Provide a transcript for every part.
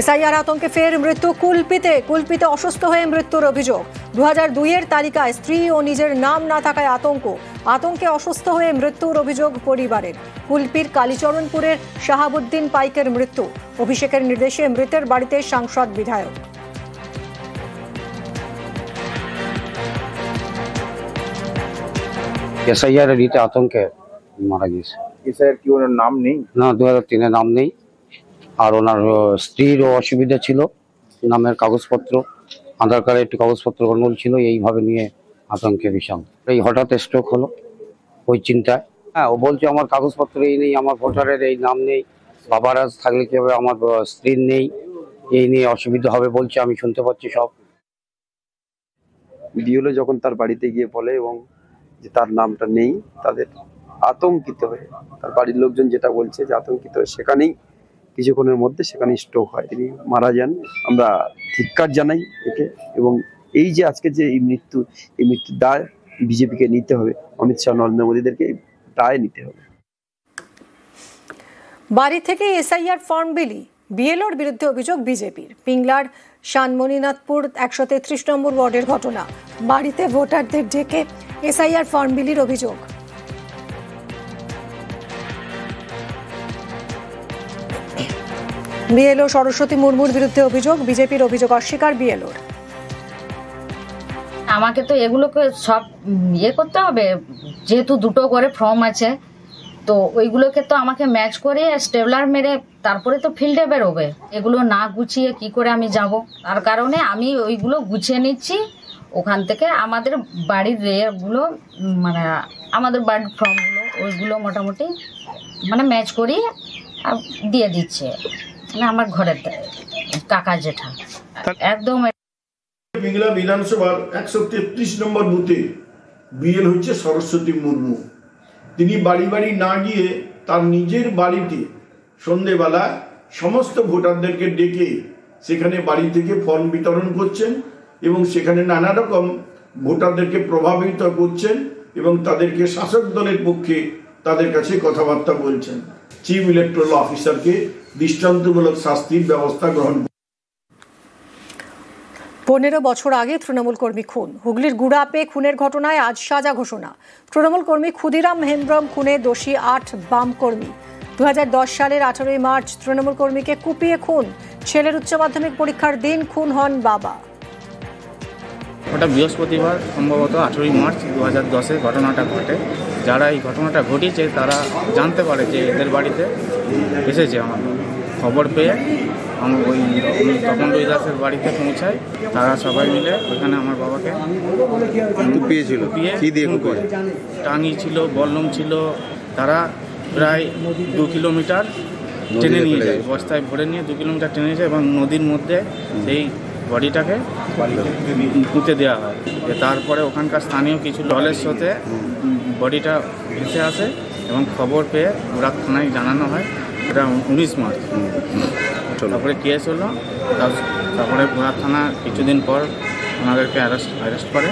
SIR আতঙ্কে ফের মৃত্যু কুলপিতে অসুস্থ হয়ে মৃত্যুর অভিযোগ। 2002-এর তালিকায় স্ত্রী ও নিজের নাম না থাকায় আতঙ্কে অসুস্থ হয়ে মৃত্যুর অভিযোগ পরিবারের। কুলপির কালীচরণপুরের শাহাবুদ্দিন পাইকের মৃত্যু। অভিষেকের নির্দেশে মৃতের বাড়িতে সাংসদ বিধায়ক। এসআইআর রীতে আতঙ্কে মারা গিয়েছে। এসআইআর কি ওনার নাম নেই? না, 2003-এর নাম নেই। আর ওনার স্ত্রীরও অসুবিধা ছিল, নামের কাগজপত্র, আধার কার্ডে একটু কাগজপত্র গন্ডগোল ছিল, এইভাবে নিয়ে আতঙ্কে বিশাল। এই হঠাৎ স্ট্রোক হলো, ওই চিন্তায়। হ্যাঁ, ও বলছে আমার কাগজপত্র এই নেই, আমার ভোটারের এই নাম নেই, বাবার আজ থাকলে কি হবে, আমার স্ত্রীর নেই, এই নিয়ে অসুবিধা হবে বলছে, আমি শুনতে পাচ্ছি সব। বিএলও যখন তার বাড়িতে গিয়ে বলে এবং যে তার নামটা নেই, তাদের আতঙ্কিত হয়ে, তার বাড়ির লোকজন যেটা বলছে যে আতঙ্কিত হয়ে সেখানেই কিছুক্ষণের মধ্যে সেখানেই স্ট্রোক হয়, তিনি মারা যান। আমরা ধিক্কার জানাই একে, এবং এই যে আজকে যে এই মৃত্যুর দায় বিজেপিকে নিতে হবে, অমিত শাহ নরেন্দ্র মোদীদেরকে দায় নিতে হবে। বাড়ি থেকে এসআইআর ফর্ম বিলি, বিএলওর বিরুদ্ধে অভিযোগ বিজেপির। পিংলার শানমণিনাথপুর 133 নম্বর ওয়ার্ডের ঘটনা। বাড়িতে ভোটারদের ডেকে এসআইআর ফর্ম বিলির অভিযোগ। বিএলও সরস্বতী মুর্মুর বিরুদ্ধে অভিযোগ, বিজেপির অভিযোগ অস্বীকার বিএলওর। আমাকে তো এগুলোকে সব করতে হবে, যেহেতু দুটো করে ফর্ম আছে, তো ওইগুলোকে তো আমাকে ম্যাচ করে স্টেবলার মেরে তারপরে তো ফিল্ডে বেরোবে। এগুলো না গুছিয়ে কি করে আমি যাব? তার কারণে আমি ওইগুলো গুছিয়ে নিচ্ছি ওখান থেকে। আমাদের বাড়ির রেগুলো মানে আমাদের বাড়ির ফর্মগুলো ওইগুলো মোটামুটি মানে ম্যাচ করিয়ে দিয়ে দিচ্ছে, মানে আমার ঘরের কাকা জেঠা একদম। পিংলা বিধানসভার 133 নম্বর বুথে বিএল হচ্ছে সরস্বতী মুর্মু। তিনি বাড়ি বাড়ি না গিয়ে তার নিজের বাড়িতে সন্ধেবেলা সমস্ত ভোটারদেরকে ডেকে সেখানে বাড়ি থেকে ফর্ম বিতরণ করছেন এবং সেখানে নানা রকম ভোটারদেরকে প্রভাবিত করছেন এবং তাদেরকে শাসক দলের পক্ষে তাদের কাছে কথাবার্তা বলছেন। চিফ ইলেকটোরাল অফিসারকে দৃষ্টান্তমূলক শাস্তির ব্যবস্থা গ্রহণ। 15 বছর আগে তৃণমূল কর্মী খুন। হুগলির গুড়াপে খুনের ঘটনায় আজ সাজা ঘোষণা। তৃণমূল কর্মী ক্ষুদিরাম হেমব্রম খুনে দোষী 8 বাম কর্মী। 2010 সালের 18 মার্চ তৃণমূল কর্মীকে কুপিয়ে খুন। ছেলের উচ্চ মাধ্যমিক পরীক্ষার দিন খুন হন বাবা। ওটা বৃহস্পতিবার, সম্ভবত 18 মার্চ 2010-এ ঘটনাটা ঘটে। যারা এই ঘটনাটা ঘটিয়েছে তারা জানতে পারে যে এদের বাড়িতে এসেছে। আমার খবর পেয়ে আমি তখন রবিদাসের বাড়িতে পৌঁছাই। তারা সবাই মিলে ওইখানে আমার বাবাকে টাঙিয়ে ছিল, বল্লম ছিল। তারা প্রায় 2 কিলোমিটার টেনে নিয়ে যায়, বস্তায় ভরে নিয়ে 2 কিলোমিটার টেনে নিয়ে যায় এবং নদীর মধ্যে সেই বডিটাকে পুঁতে দেওয়া হয়। তারপরে ওখানকার স্থানীয় কিছু দলের সাথে বডিটা ভেসে আসে এবং খবর পেয়ে গুড়াপ থানায় জানানো হয়। এটা 19 মার্চ। তারপরে কেস হলো, তারপরে গুড়াপ থানা কিছুদিন পর ওনাদেরকে অ্যারেস্ট করে।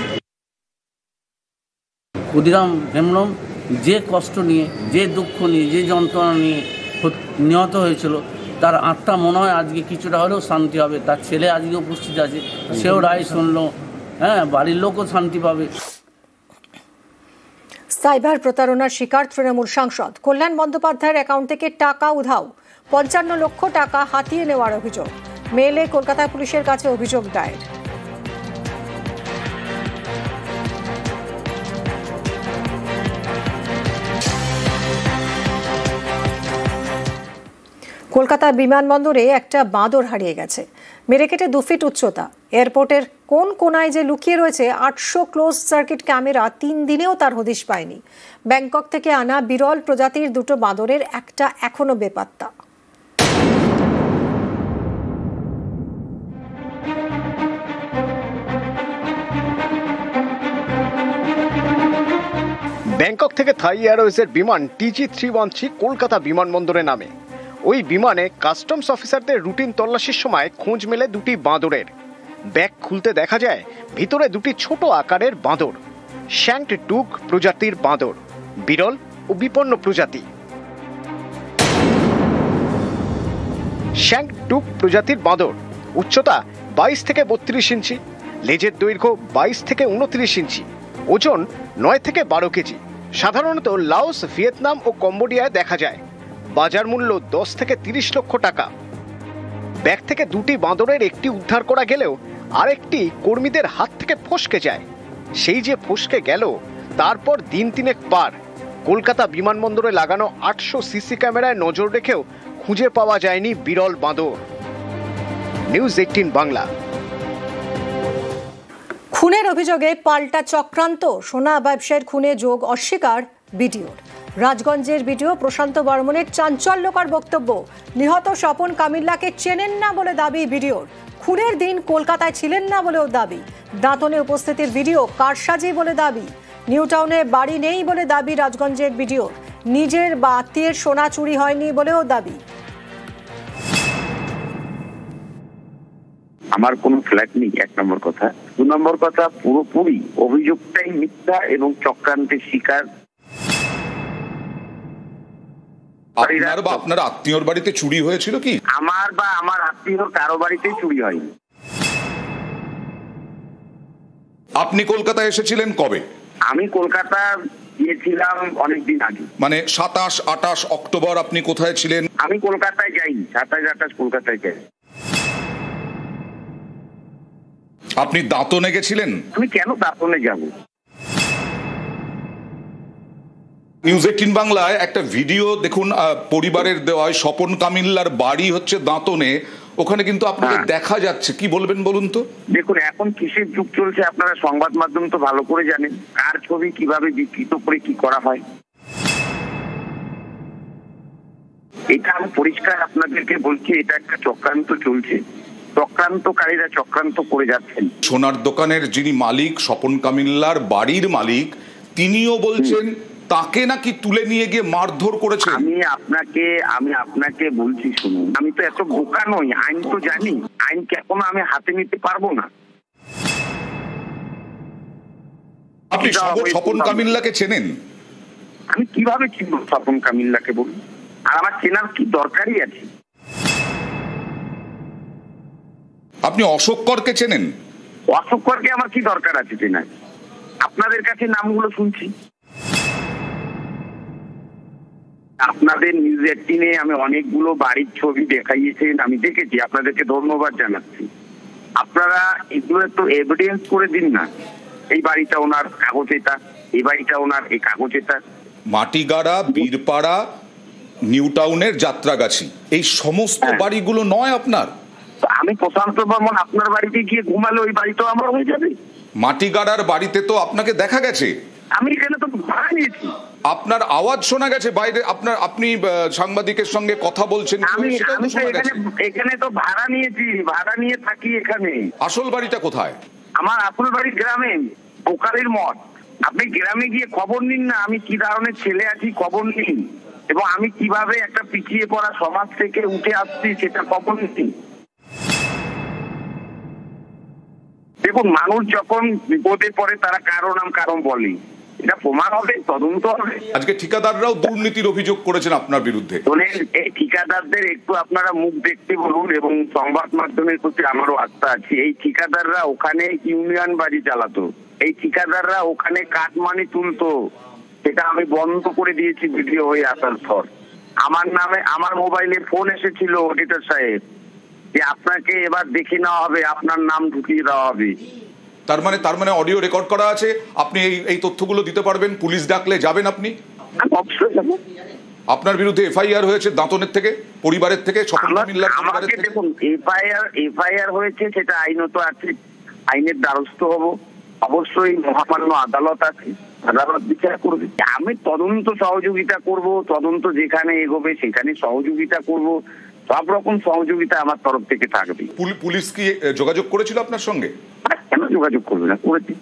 ক্ষুদিরাম হেমব্রম যে কষ্ট নিয়ে, যে দুঃখ নিয়ে, যে যন্ত্রণা নিয়ে নিহত হয়েছিল, তার আত্মা মনে হয় আজকে কিছুটা হলেও শান্তি হবে। তার ছেলে আজকে উপস্থিত আছে, সেও রায় শুনলো, হ্যাঁ, বাড়ির লোকও শান্তি পাবে। সাইবার প্রতারণার শিকার তৃণমূল সাংসদ। কল্যাণ বন্দ্যোপাধ্যায়ের অ্যাকাউন্ট থেকে টাকা উধাও, 55 লক্ষ টাকা হাতিয়ে নেওয়ার অভিযোগ। মেলে কলকাতা পুলিশের কাছে অভিযোগ দায়ের। কলকাতা বিমানবন্দরে একটা বাঁদর হারিয়ে গেছে। মেরে কেটে 2 ফিট উচ্চতা। এয়ারপোর্টের কোন কোনায় যে লুকিয়ে রয়েছে 800 ক্লোজ সার্কিট ক্যামেরা 3 দিনেও তার হদিশ পায়নি। ব্যাংকক থেকে আনা বিরল প্রজাতির 2টো বাঁদরের একটা এখনো বেপাত্তা। ব্যাংকক থেকে থাই এয়ারওয়েজের বিমান TG313 কলকাতা বিমানবন্দরে নামে। ওই বিমানে কাস্টমস অফিসারদের রুটিন তল্লাশির সময় খোঁজ মেলে 2টি বাঁদরের। ব্যাগ খুলতে দেখা যায় ভিতরে 2টি ছোট আকারের বাঁদর, শ্যাঙ্কড টুক প্রজাতির বাঁদর, বিরল ও বিপন্ন প্রজাতি। শ্যাঙ্ক টুক প্রজাতির বাঁদর, উচ্চতা 22 থেকে 32 ইঞ্চি, লেজের দৈর্ঘ্য 22 থেকে 29 ইঞ্চি, ওজন 9 থেকে 12 কেজি। সাধারণত লাওস, ভিয়েতনাম ও কম্বোডিয়ায় দেখা যায়। বাজার মূল্য 10 থেকে 30 লক্ষ টাকা। ব্যাগ থেকে দুটি বাঁদরের একটি উদ্ধার করা গেলেও আরেকটি কর্মীদের হাত থেকে ফসকে যায়। সেই যে ফসকে গেল, তারপর দিন তিনেক পার, কলকাতা বিমানবন্দরে লাগানো 800 সিসি ক্যামেরায় নজর রেখেও খুঁজে পাওয়া যায়নি বিরল বাঁদর। নিউজ 18 বাংলা। খুনের অভিযোগে পাল্টা চক্রান্ত, সোনা ব্যবসায়ীর খুনে যোগ অস্বীকার বিডিওর। রাজগঞ্জের বিডিও প্রশান্ত বর্মনের চাঞ্চল্যকর বক্তব্য। নিহত স্বপন কামিল্লাকে চেনেন না বলে দাবি বিডিওর। খুনের দিন কলকাতায় ছিলেন না বলেও দাবি। দাঁতনে উপস্থিতির ভিডিও কারসাজি বলে দাবি। নিউ টাউনে বাড়ি নেই বলে দাবি রাজগঞ্জের বিডিওর। নিজের বা আত্মীয়ের সোনা চুরি হয়নি বলেও দাবি। আমার কোনো ফ্ল্যাট নেই, 1 নম্বর কথা। 2 নম্বর কথা, পুরোপুরি অভিযোগটাই মিথ্যা এবং চক্রান্তের শিকার। আপনার বা আপনার আত্মীয়র বাড়িতে চুরি হয়েছিল কি? আমার বা আমার আত্মীয় কারো বাড়িতেই চুরি হয়নি। আপনি কলকাতায় এসেছিলেন কবে? আমি কলকাতা গিয়েছিলাম অনেকদিন আগে, মানে 27-28 অক্টোবর আপনি কোথায় ছিলেন? আমি কলকাতায় যাইনি, 27-28 কলকাতায় যাই। আপনি দাঁতনে গেছিলেন? আমি কেন দাঁতনে যাব? নিউজ 18 বাংলায় একটা ভিডিও দেখুন, পরিবারের দেওয়ায়। স্বপন কামিল্লার বাড়ি হচ্ছে দাঁতনে, ওখানে কিন্তু আপনাকে দেখা যাচ্ছে। কি বলবেন বলুন তো? দেখুন, এখন কিসের যুগ চলছে আপনারা সংবাদ মাধ্যম তো ভালো করে জানেন। কার ছবি কিভাবে বিকৃত করে কি করা হয়, এটা আমি পরিষ্কার আপনাদেরকে বলছি। এটা একটা চক্রান্ত চলছে, চক্রান্তকারীরা চক্রান্ত করে যাচ্ছেন। সোনার দোকানের যিনি মালিক, স্বপন কামিল্লার বাড়ির মালিক, তিনিও বলছেন তাকে নাকি তুলে নিয়ে গিয়ে মারধর করেছে। আমি আপনাকে বলছি, শুনুন, আমি তো এত বোকা নই, আইন তো জানি। আইনকে এখনো আমি হাতে নিতে পারবো না। আপনি স্বপন কামিল্লাকে চেনেন? আমি কিভাবে চিনব স্বপন কামিল্লাকে বলুন? আর আমার চেনার কি দরকারই আছে? আপনি অশোক করকে চেনেন? অশোক করকে আমার কি দরকার আছে চেনার? আপনাদের কাছে নামগুলো শুনছি। আপনাদের নিউজ 18-এ আমি অনেকগুলো বাড়ির ছবি দেখাইয়েছেন, আমি দেখেছি, আপনাদেরকে ধন্যবাদ জানাচ্ছি। আপনারা এগুলো একটু এভিডেন্স করে দিন না। এই বাড়িটা ওনার, কাগজ এটা, এই বাড়িটা ওনার, এই কাগজ এটা। মাটিগাড়া, বীরপাড়া, নিউ টাউনের যাত্রাগাছি, এই সমস্ত বাড়িগুলো নয় আপনার? আমি প্রশান্ত বর্মন আপনার বাড়িতে গিয়ে ঘুমালে ওই বাড়িটাও আমার হয়ে যাবে? মাটিগাড়ার বাড়িতে তো আপনাকে দেখা গেছে। আমি এখানে তো ভাড়া নিয়েছি। আপনার আওয়াজ শোনা গেছে বাইরে, আপনি সাংবাদিকের সঙ্গে কথা বলছেন। এখানে তো ভাড়া নিয়েছি, ভাড়া নিয়ে থাকি এখানে। আসল বাড়িটা কোথায়? আমার আসল বাড়ি গ্রামে, বোকারের মঠ। আপনি গ্রামে গিয়ে খবর নিন না, আমি কি ধরনের ছেলে আছি খবর নিন, এবং আমি কিভাবে একটা পিছিয়ে পড়া সমাজ থেকে উঠে আসছি সেটা খবর নিন। দেখুন, মানুষ যখন বিপদে পড়ে তারা কারো নাম কারণ বলে, এটা প্রমাণ হবে, তদন্ত হবে। আজকে ঠিকাদাররাও দুর্নীতির অভিযোগ করেছেন আপনার বিরুদ্ধে। এই ঠিকাদারদের একটু আপনারা মুখ দেখতে বলুন, এবং সংবাদ মাধ্যমের প্রতি আমারও আস্থা আছে। এই ঠিকাদাররা ওখানে ইউনিয়ন বাড়ি চালাতো, এই ঠিকাদাররা ওখানে কাটমানি তুলতো, সেটা আমি বন্ধ করে দিয়েছি ভিডিও হয়ে আসার পর। আমার নামে আমার মোবাইলে ফোন এসেছিল অডিটর সাহেব যে আপনাকে এবার দেখে নেওয়া হবে, আপনার নাম ঢুকিয়ে দেওয়া হবে। তার মানে অডিও রেকর্ড করা আছে। আপনি এই তথ্যগুলো দিতে পারবেন? পুলিশ ডাকলে যাবেন আপনি? অবশ্যই যাবো। আপনার বিরুদ্ধে এফআইআর হয়েছে দাঁতনের থেকে, পরিবারের থেকে, স্বপন কামিল্লার পরিবারের থেকে। দেখুন, এফআইআর হয়েছে, সেটা আইনত আছে, আইনের দ্বারস্থ হব। অবশ্যই মহামান্য আদালত আছে, আদালত বিচার করবে। আমি তদন্ত সহযোগিতা করব, তদন্ত যেখানে এগোবে সেখানে সহযোগিতা করব, সব রকম সহযোগিতা আমার তরফ থেকে থাকবে। পুলিশ কি যোগাযোগ করেছিল আপনার সঙ্গে? কেন যোগাযোগ করবে না? করেছি।